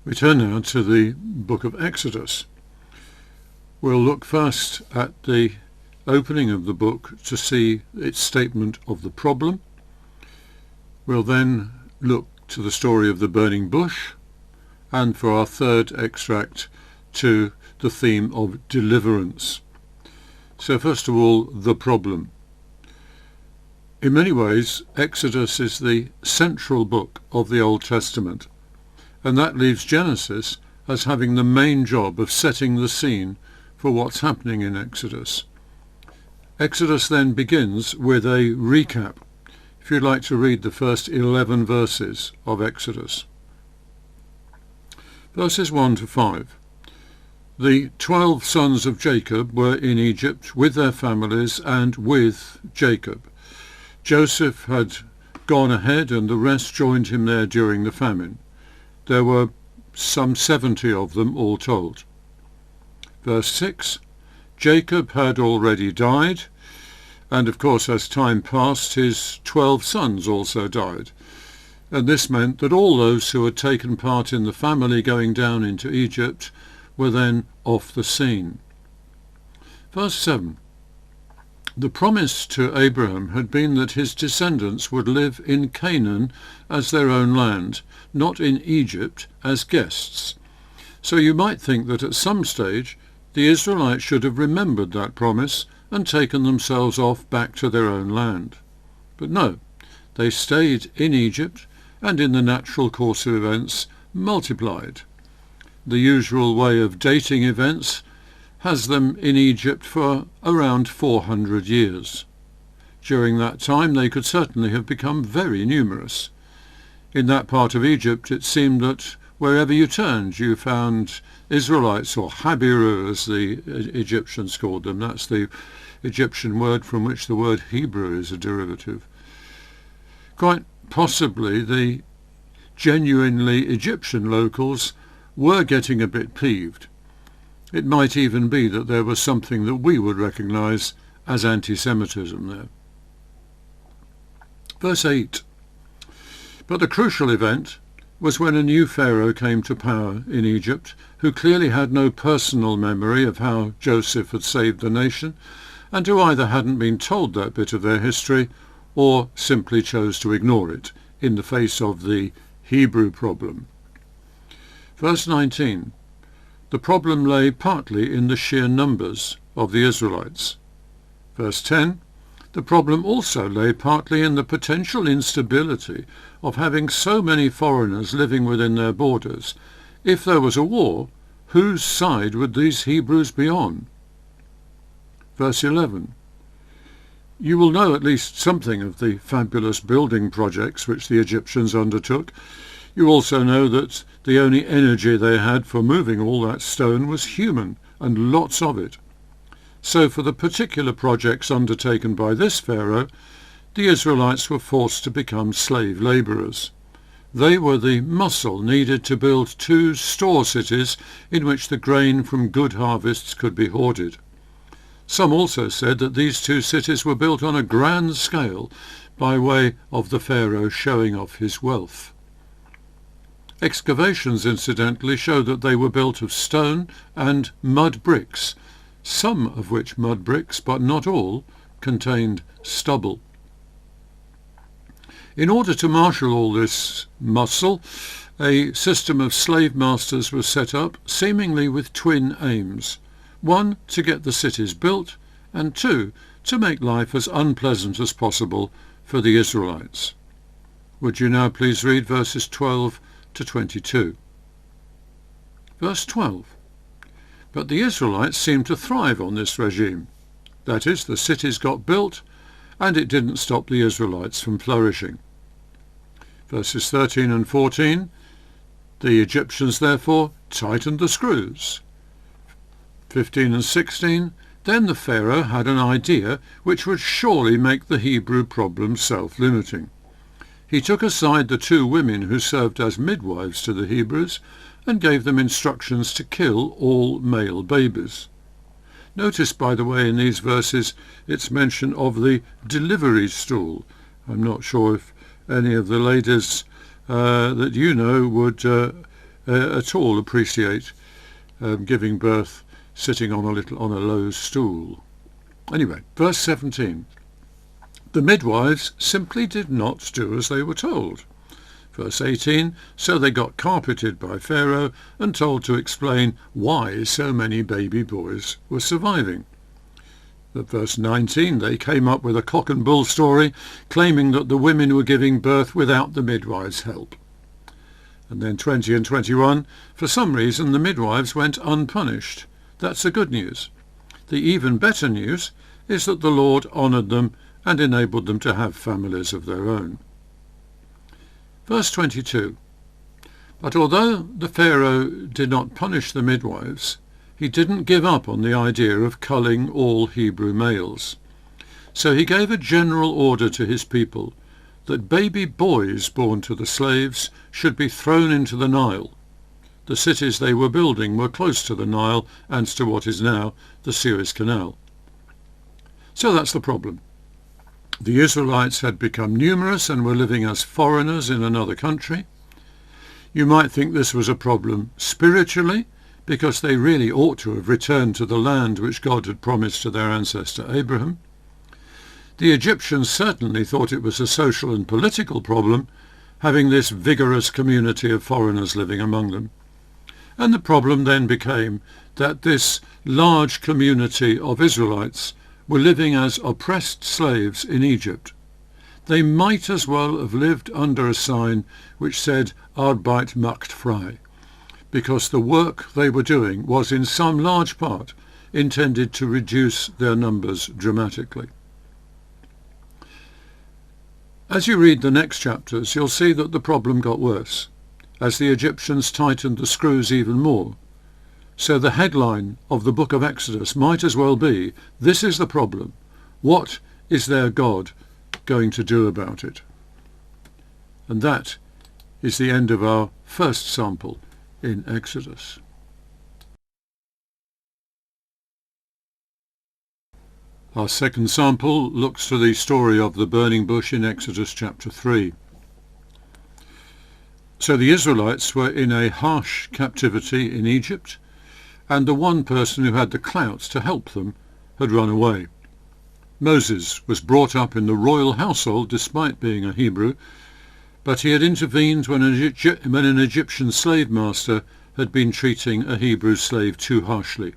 We turn now to the book of Exodus. We'll look first at the opening of the book to see its statement of the problem. We'll then look to the story of the burning bush, and for our third extract to the theme of deliverance. So first of all, the problem. In many ways, Exodus is the central book of the Old Testament, and that leaves Genesis as having the main job of setting the scene for what's happening in Exodus. Exodus then begins with a recap, if you'd like to read the first 11 verses of Exodus. Verses 1 to 5. The 12 sons of Jacob were in Egypt with their families and with Jacob. Joseph had gone ahead and the rest joined him there during the famine. There were some 70 of them all told. Verse 6. Jacob had already died, and of course as time passed his 12 sons also died. And this meant that all those who had taken part in the family going down into Egypt were then off the scene. Verse 7. The promise to Abraham had been that his descendants would live in Canaan as their own land, not in Egypt as guests. So you might think that at some stage the Israelites should have remembered that promise and taken themselves off back to their own land. But no, they stayed in Egypt and in the natural course of events multiplied. The usual way of dating events has them in Egypt for around 400 years. During that time they could certainly have become very numerous. In that part of Egypt it seemed that wherever you turned you found Israelites, or Habiru as the Egyptians called them. That's the Egyptian word from which the word Hebrew is a derivative. Quite possibly the genuinely Egyptian locals were getting a bit peeved. It might even be that there was something that we would recognise as anti-Semitism there. Verse 8. But the crucial event was when a new Pharaoh came to power in Egypt, who clearly had no personal memory of how Joseph had saved the nation, and who either hadn't been told that bit of their history or simply chose to ignore it in the face of the Hebrew problem. Verse 19. The problem lay partly in the sheer numbers of the Israelites. Verse 10. The problem also lay partly in the potential instability of having so many foreigners living within their borders. If there was a war, whose side would these Hebrews be on? Verse 11. You will know at least something of the fabulous building projects which the Egyptians undertook. You also know that the only energy they had for moving all that stone was human, and lots of it. So for the particular projects undertaken by this Pharaoh, the Israelites were forced to become slave labourers. They were the muscle needed to build 2 store cities in which the grain from good harvests could be hoarded. Some also said that these 2 cities were built on a grand scale by way of the Pharaoh showing off his wealth. Excavations, incidentally, show that they were built of stone and mud bricks, some of which mud bricks, but not all, contained stubble. In order to marshal all this muscle, a system of slave masters was set up, seemingly with twin aims. 1, to get the cities built, and 2, to make life as unpleasant as possible for the Israelites. Would you now please read verses 12 to 22. Verse 12. But the Israelites seemed to thrive on this regime. That is, the cities got built, and it didn't stop the Israelites from flourishing. Verses 13 and 14. The Egyptians therefore tightened the screws. 15 and 16. Then the Pharaoh had an idea which would surely make the Hebrew problem self-limiting. He took aside the 2 women who served as midwives to the Hebrews and gave them instructions to kill all male babies. Notice, by the way, in these verses it's mention of the delivery stool. I'm not sure if any of the ladies that you know would at all appreciate giving birth sitting on a low stool. Anyway, verse 17. The midwives simply did not do as they were told. Verse 18, so they got carpeted by Pharaoh and told to explain why so many baby boys were surviving. At verse 19, they came up with a cock and bull story claiming that the women were giving birth without the midwives' help. And then 20 and 21, for some reason the midwives went unpunished. That's the good news. The even better news is that the Lord honoured them and enabled them to have families of their own. Verse 22. But although the Pharaoh did not punish the midwives, he didn't give up on the idea of culling all Hebrew males. So he gave a general order to his people that baby boys born to the slaves should be thrown into the Nile. The cities they were building were close to the Nile and to what is now the Suez Canal. So that's the problem. The Israelites had become numerous and were living as foreigners in another country. You might think this was a problem spiritually, because they really ought to have returned to the land which God had promised to their ancestor Abraham. The Egyptians certainly thought it was a social and political problem, having this vigorous community of foreigners living among them. And the problem then became that this large community of Israelites were living as oppressed slaves in Egypt. They might as well have lived under a sign which said Arbeit macht frei, because the work they were doing was in some large part intended to reduce their numbers dramatically. As you read the next chapters, you'll see that the problem got worse, as the Egyptians tightened the screws even more. So the headline of the book of Exodus might as well be, this is the problem. What is their God going to do about it? And that is the end of our first sample in Exodus. Our second sample looks to the story of the burning bush in Exodus chapter 3. So the Israelites were in a harsh captivity in Egypt, and the one person who had the clout to help them had run away. Moses was brought up in the royal household despite being a Hebrew, but he had intervened when an Egyptian slave master had been treating a Hebrew slave too harshly.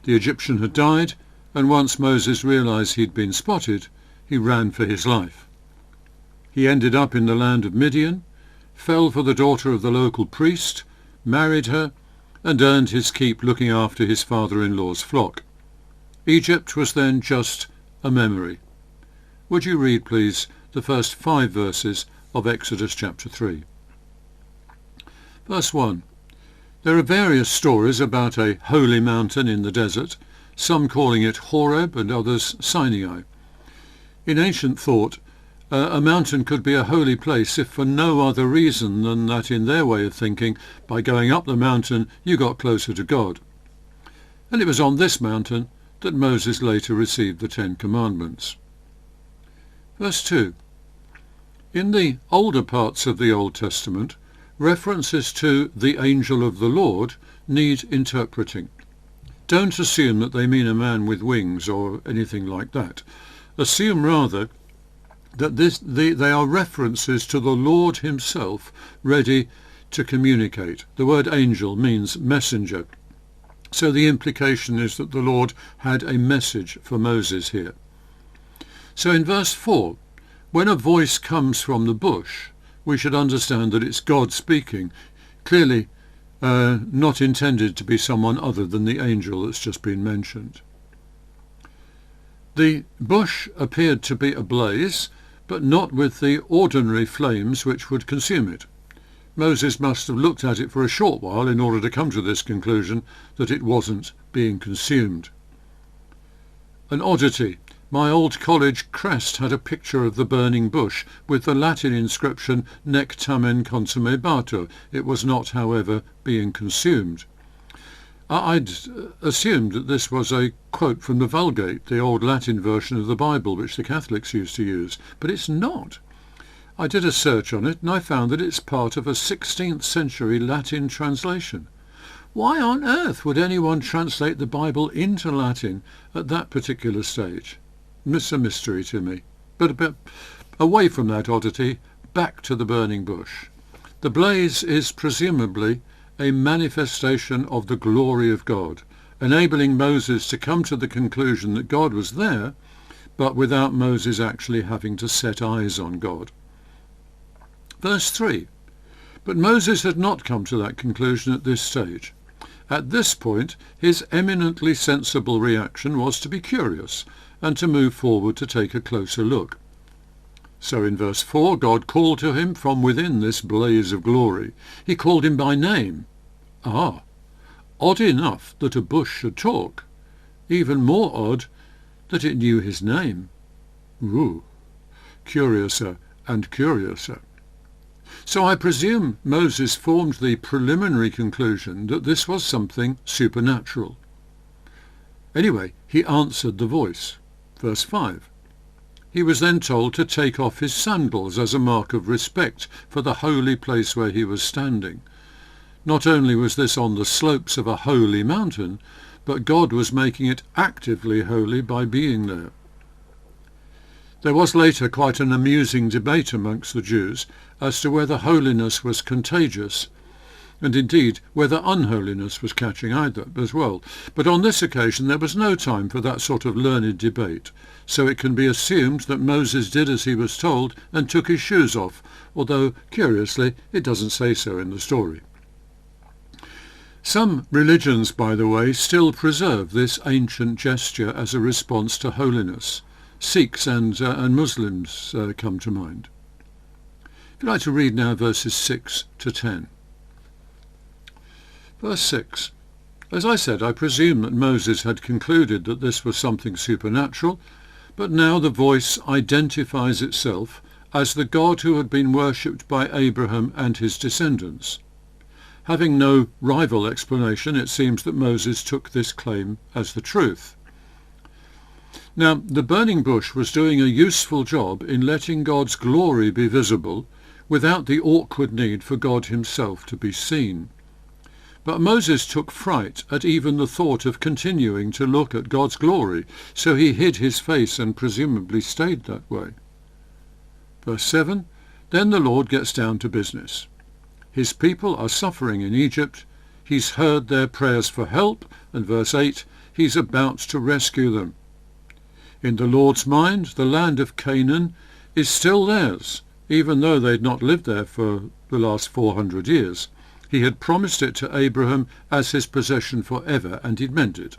The Egyptian had died, and once Moses realized he'd been spotted, he ran for his life. He ended up in the land of Midian, fell for the daughter of the local priest, married her, and earned his keep looking after his father-in-law's flock. Egypt was then just a memory. Would you read, please, the first 5 verses of Exodus chapter 3. Verse 1. There are various stories about a holy mountain in the desert, some calling it Horeb and others Sinai. In ancient thought, a mountain could be a holy place if for no other reason than that in their way of thinking, by going up the mountain you got closer to God. And it was on this mountain that Moses later received the 10 Commandments. Verse 2. In the older parts of the Old Testament, references to the angel of the Lord need interpreting. Don't assume that they mean a man with wings or anything like that. Assume rather that they are references to the Lord himself ready to communicate. The word angel means messenger. So the implication is that the Lord had a message for Moses here. So in verse 4, when a voice comes from the bush, we should understand that it's God speaking, clearly not intended to be someone other than the angel that's just been mentioned. The bush appeared to be ablaze, but not with the ordinary flames which would consume it. Moses must have looked at it for a short while in order to come to this conclusion that it wasn't being consumed. An oddity. My old college crest had a picture of the burning bush with the Latin inscription Nec tamen consumebatur. It was not, however, being consumed. I'd assumed that this was a quote from the Vulgate, the old Latin version of the Bible which the Catholics used to use, but it's not. I did a search on it and I found that it's part of a 16th century Latin translation. Why on earth would anyone translate the Bible into Latin at that particular stage? It's a mystery to me. But away from that oddity, back to the burning bush. The blaze is presumably a manifestation of the glory of God, enabling Moses to come to the conclusion that God was there, but without Moses actually having to set eyes on God. Verse 3. But Moses had not come to that conclusion at this stage. At this point, his eminently sensible reaction was to be curious and to move forward to take a closer look. So in verse 4, God called to him from within this blaze of glory. He called him by name. Ah, odd enough that a bush should talk. Even more odd that it knew his name. Ooh, curiouser and curiouser. So I presume Moses formed the preliminary conclusion that this was something supernatural. Anyway, he answered the voice. Verse 5. He was then told to take off his sandals as a mark of respect for the holy place where he was standing. Not only was this on the slopes of a holy mountain, but God was making it actively holy by being there. There was later quite an amusing debate amongst the Jews as to whether holiness was contagious, and indeed whether unholiness was catching either as well. But on this occasion there was no time for that sort of learned debate, so it can be assumed that Moses did as he was told and took his shoes off, although, curiously, it doesn't say so in the story. Some religions, by the way, still preserve this ancient gesture as a response to holiness. Sikhs and Muslims come to mind. If you'd like to read now verses 6 to 10. Verse 6. As I said, I presume that Moses had concluded that this was something supernatural, but now the voice identifies itself as the God who had been worshipped by Abraham and his descendants. Having no rival explanation, it seems that Moses took this claim as the truth. Now, the burning bush was doing a useful job in letting God's glory be visible without the awkward need for God himself to be seen. But Moses took fright at even the thought of continuing to look at God's glory, so he hid his face and presumably stayed that way. Verse 7, then the Lord gets down to business. His people are suffering in Egypt. He's heard their prayers for help, and verse 8, he's about to rescue them. In the Lord's mind, the land of Canaan is still theirs, even though they'd not lived there for the last 400 years. He had promised it to Abraham as his possession forever, and he'd meant it.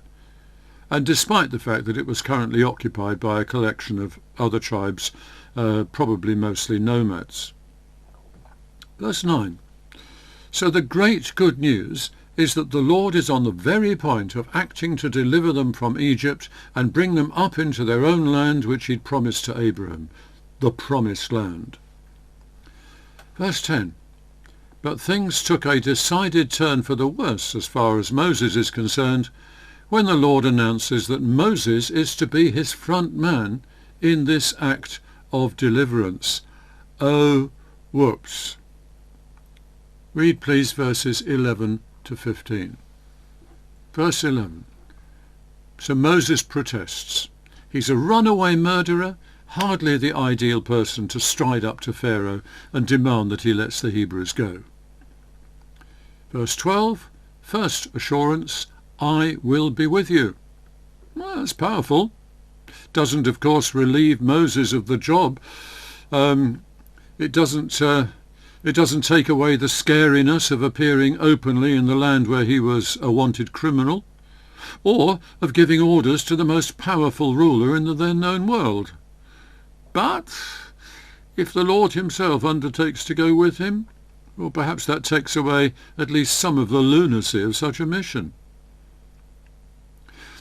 And despite the fact that it was currently occupied by a collection of other tribes, probably mostly nomads. Verse 9. So the great good news is that the Lord is on the very point of acting to deliver them from Egypt and bring them up into their own land which he'd promised to Abraham, the promised land. Verse 10. But things took a decided turn for the worse as far as Moses is concerned when the Lord announces that Moses is to be his front man in this act of deliverance. Oh, whoops. Read please verses 11 to 15. Verse 11. So Moses protests. He's a runaway murderer, hardly the ideal person to stride up to Pharaoh and demand that he lets the Hebrews go. Verse 12. First assurance, I will be with you. Well, that's powerful. Doesn't, of course, relieve Moses of the job. It doesn't take away the scariness of appearing openly in the land where he was a wanted criminal, or of giving orders to the most powerful ruler in the then known world. But if the Lord himself undertakes to go with him, well, perhaps that takes away at least some of the lunacy of such a mission.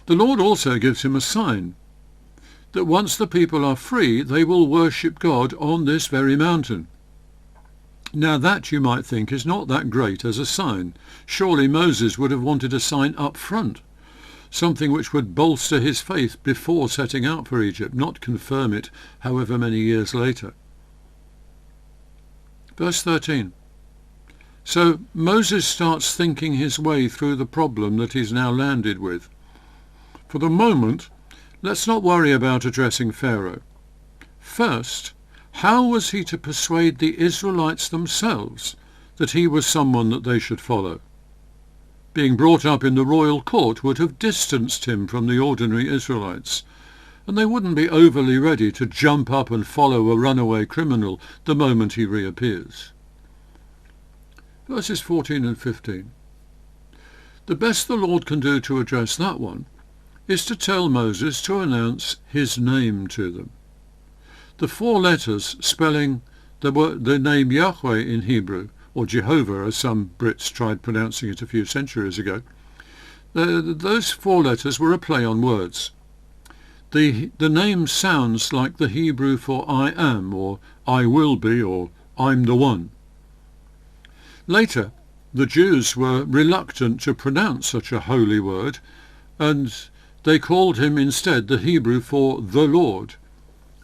The Lord also gives him a sign that once the people are free, they will worship God on this very mountain. Now that, you might think, is not that great as a sign. Surely Moses would have wanted a sign up front, something which would bolster his faith before setting out for Egypt, not confirm it however many years later. Verse 13. So Moses starts thinking his way through the problem that he's now landed with. For the moment, let's not worry about addressing Pharaoh. First, how was he to persuade the Israelites themselves that he was someone that they should follow? Being brought up in the royal court would have distanced him from the ordinary Israelites, and they wouldn't be overly ready to jump up and follow a runaway criminal the moment he reappears. Verses 14 and 15. The best the Lord can do to address that one is to tell Moses to announce his name to them. The 4 letters spelling the name Yahweh in Hebrew, or Jehovah as some Brits tried pronouncing it a few centuries ago, those 4 letters were a play on words. The name sounds like the Hebrew for I am, or I will be, or I'm the one. Later, the Jews were reluctant to pronounce such a holy word, and they called him instead the Hebrew for the Lord.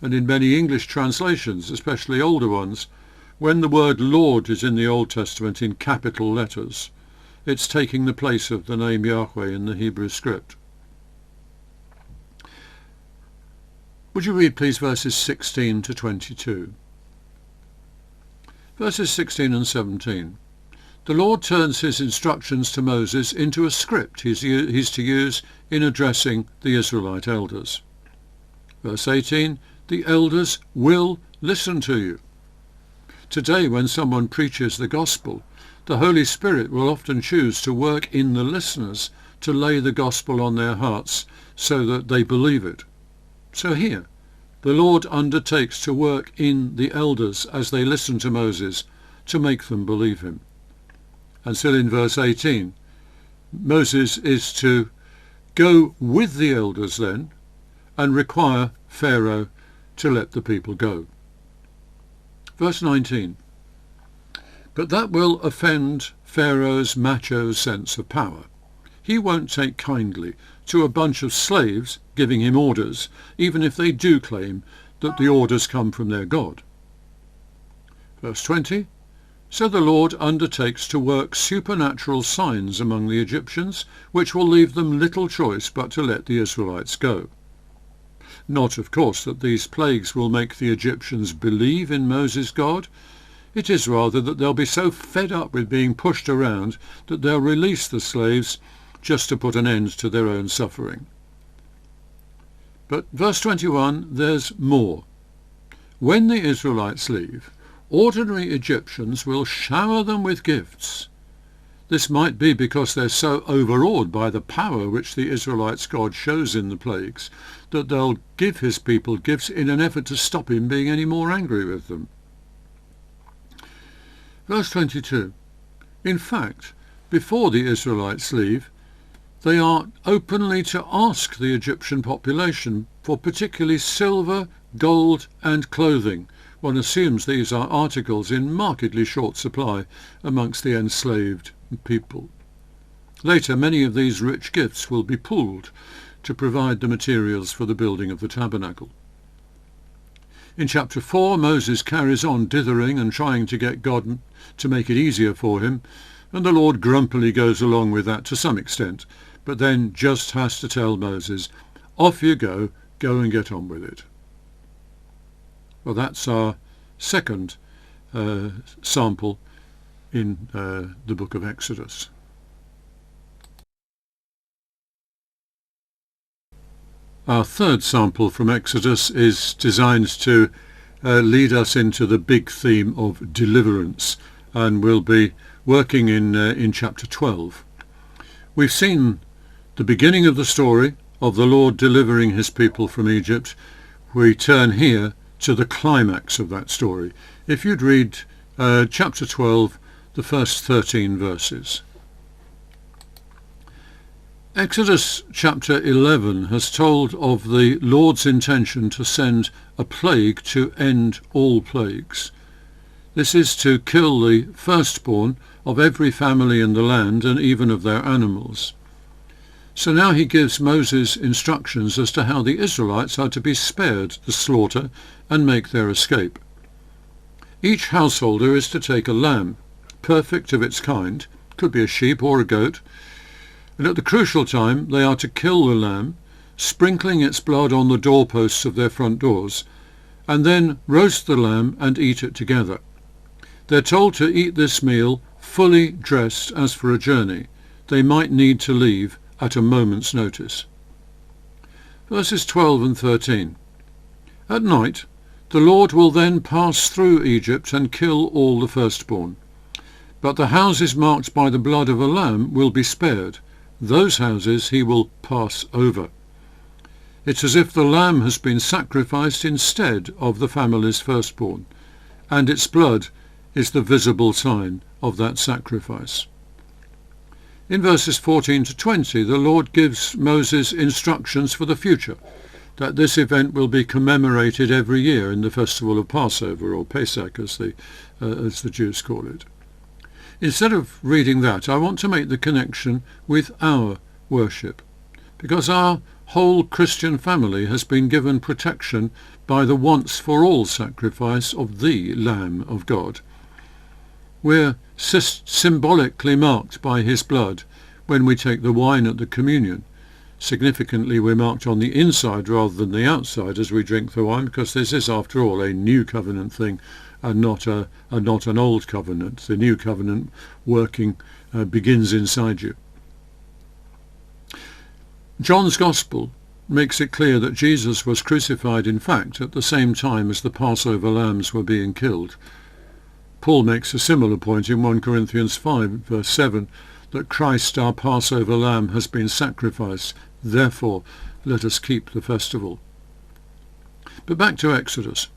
And in many English translations, especially older ones, when the word Lord is in the Old Testament in capital letters, it's taking the place of the name Yahweh in the Hebrew script. Would you read, please, verses 16 to 22? Verses 16 and 17. The Lord turns his instructions to Moses into a script he's to use in addressing the Israelite elders. Verse 18, the elders will listen to you. Today, when someone preaches the gospel, the Holy Spirit will often choose to work in the listeners to lay the gospel on their hearts so that they believe it. So here, the Lord undertakes to work in the elders as they listen to Moses to make them believe him. And still in verse 18, Moses is to go with the elders then and require Pharaoh to let the people go. Verse 19, but that will offend Pharaoh's macho sense of power. He won't take kindly to a bunch of slaves giving him orders, even if they do claim that the orders come from their God. Verse 20, so the Lord undertakes to work supernatural signs among the Egyptians, which will leave them little choice but to let the Israelites go. Not, of course, that these plagues will make the Egyptians believe in Moses' God. It is rather that they'll be so fed up with being pushed around that they'll release the slaves just to put an end to their own suffering. But verse 21, there's more. When the Israelites leave, ordinary Egyptians will shower them with gifts. This might be because they're so overawed by the power which the Israelites' God shows in the plagues that they'll give his people gifts in an effort to stop him being any more angry with them. Verse 22. In fact, before the Israelites leave, they are openly to ask the Egyptian population for particularly silver, gold and clothing. One assumes these are articles in markedly short supply amongst the enslaved people. Later, many of these rich gifts will be pooled to provide the materials for the building of the tabernacle. In chapter 4, Moses carries on dithering and trying to get God to make it easier for him, and the Lord grumpily goes along with that to some extent, but then just has to tell Moses, off you go and get on with it. Well, that's our second sample in the book of Exodus. Our third sample from Exodus is designed to lead us into the big theme of deliverance, and we'll be working in chapter 12. We've seen the beginning of the story of the Lord delivering his people from Egypt. We turn here to the climax of that story. If you'd read chapter 12, the first 13 verses. Exodus chapter 11 has told of the Lord's intention to send a plague to end all plagues. This is to kill the firstborn of every family in the land and even of their animals. So now he gives Moses instructions as to how the Israelites are to be spared the slaughter and make their escape. Each householder is to take a lamb, perfect of its kind, could be a sheep or a goat, and at the crucial time they are to kill the lamb, sprinkling its blood on the doorposts of their front doors, and then roast the lamb and eat it together. They're told to eat this meal fully dressed as for a journey. They might need to leave at a moment's notice. Verses 12 and 13. At night the Lord will then pass through Egypt and kill all the firstborn. But the houses marked by the blood of a lamb will be spared. Those houses he will pass over. It's as if the lamb has been sacrificed instead of the family's firstborn, and its blood is the visible sign of that sacrifice. In verses 14 to 20, the Lord gives Moses instructions for the future, that this event will be commemorated every year in the festival of Passover, or Pesach as the Jews call it. Instead of reading that, I want to make the connection with our worship, because our whole Christian family has been given protection by the once-for-all sacrifice of the Lamb of God. We're symbolically marked by his blood when we take the wine at the communion. Significantly, we're marked on the inside rather than the outside as we drink the wine, because this is, after all, a new covenant thing and not an old covenant. The new covenant working begins inside you. John's Gospel makes it clear that Jesus was crucified, in fact, at the same time as the Passover lambs were being killed. Paul makes a similar point in 1 Corinthians 5, verse 7, that Christ, our Passover lamb, has been sacrificed. Therefore, let us keep the festival. But back to Exodus.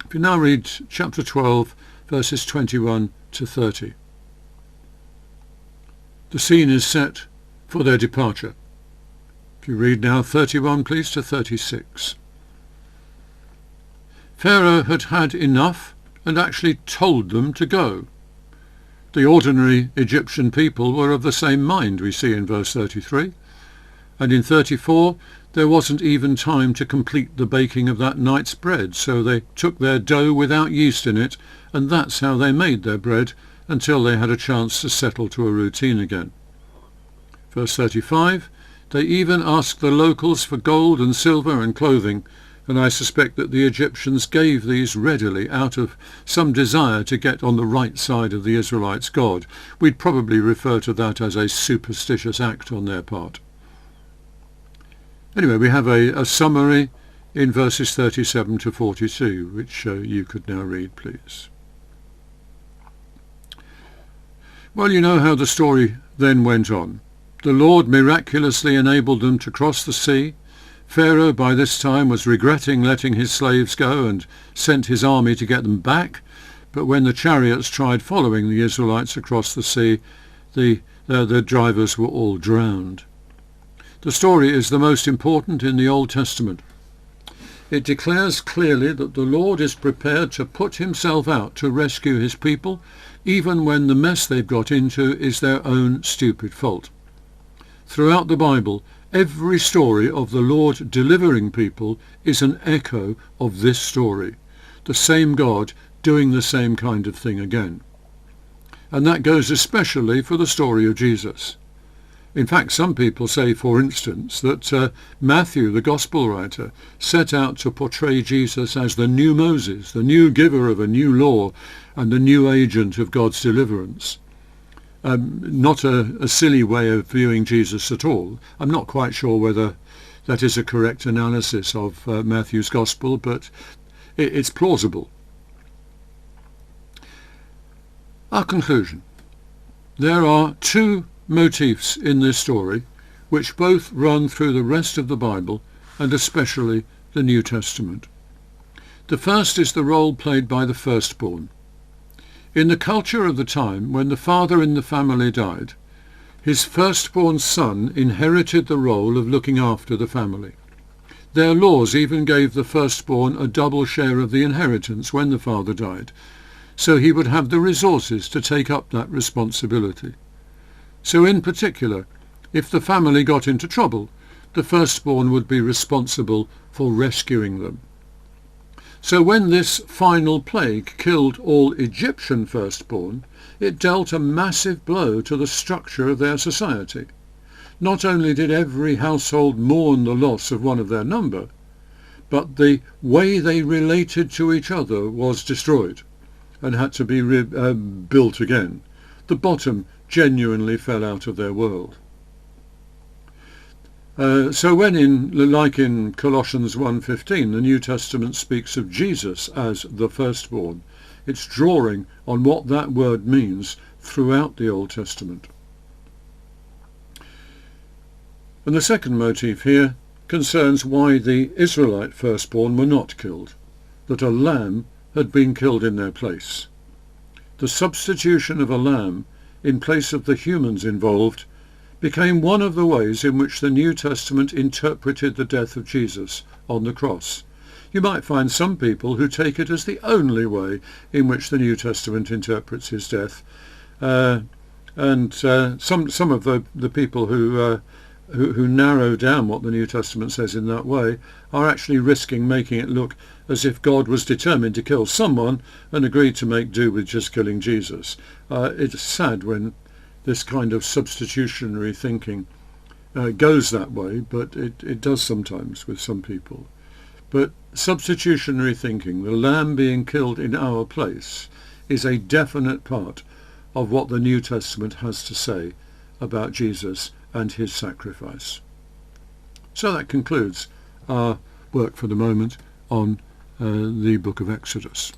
If you now read chapter 12, verses 21 to 30. The scene is set for their departure. If you read now 31, please, to 36. Pharaoh had had enough and actually told them to go. The ordinary Egyptian people were of the same mind, we see in verse 33. And in 34, there wasn't even time to complete the baking of that night's bread, so they took their dough without yeast in it, and that's how they made their bread until they had a chance to settle to a routine again. Verse 35, they even asked the locals for gold and silver and clothing, and I suspect that the Egyptians gave these readily out of some desire to get on the right side of the Israelites' God. We'd probably refer to that as a superstitious act on their part. Anyway, we have a summary in verses 37 to 42, which you could now read, please. Well, you know how the story then went on. The Lord miraculously enabled them to cross the sea. Pharaoh by this time was regretting letting his slaves go and sent his army to get them back, but when the chariots tried following the Israelites across the sea, the drivers were all drowned. The story is the most important in the Old Testament. It declares clearly that the Lord is prepared to put himself out to rescue his people, even when the mess they've got into is their own stupid fault. Throughout the Bible, every story of the Lord delivering people is an echo of this story, the same God doing the same kind of thing again. And that goes especially for the story of Jesus. In fact, some people say, for instance, that Matthew, the Gospel writer, set out to portray Jesus as the new Moses, the new giver of a new law and the new agent of God's deliverance. Not a silly way of viewing Jesus at all. I'm not quite sure whether that is a correct analysis of Matthew's Gospel, but it's plausible. Our conclusion. There are two motifs in this story which both run through the rest of the Bible and especially the New Testament. The first is the role played by the firstborn. In the culture of the time, when the father in the family died, his firstborn son inherited the role of looking after the family. Their laws even gave the firstborn a double share of the inheritance when the father died, so he would have the resources to take up that responsibility. So in particular, if the family got into trouble, the firstborn would be responsible for rescuing them. So when this final plague killed all Egyptian firstborn, it dealt a massive blow to the structure of their society. Not only did every household mourn the loss of one of their number, but the way they related to each other was destroyed and had to be built again. The bottom genuinely fell out of their world. So when like in Colossians 1:15, the New Testament speaks of Jesus as the firstborn, it's drawing on what that word means throughout the Old Testament. And the second motif here concerns why the Israelite firstborn were not killed, that a lamb had been killed in their place. The substitution of a lamb in place of the humans involved became one of the ways in which the New Testament interpreted the death of Jesus on the cross. You might find some people who take it as the only way in which the New Testament interprets his death, and some of the people who narrow down what the New Testament says in that way are actually risking making it look as if God was determined to kill someone and agreed to make do with just killing Jesus. It's sad when this kind of substitutionary thinking goes that way, but it does sometimes with some people. But substitutionary thinking, the lamb being killed in our place, is a definite part of what the New Testament has to say about Jesus and his sacrifice. So that concludes our work for the moment on the book of Exodus.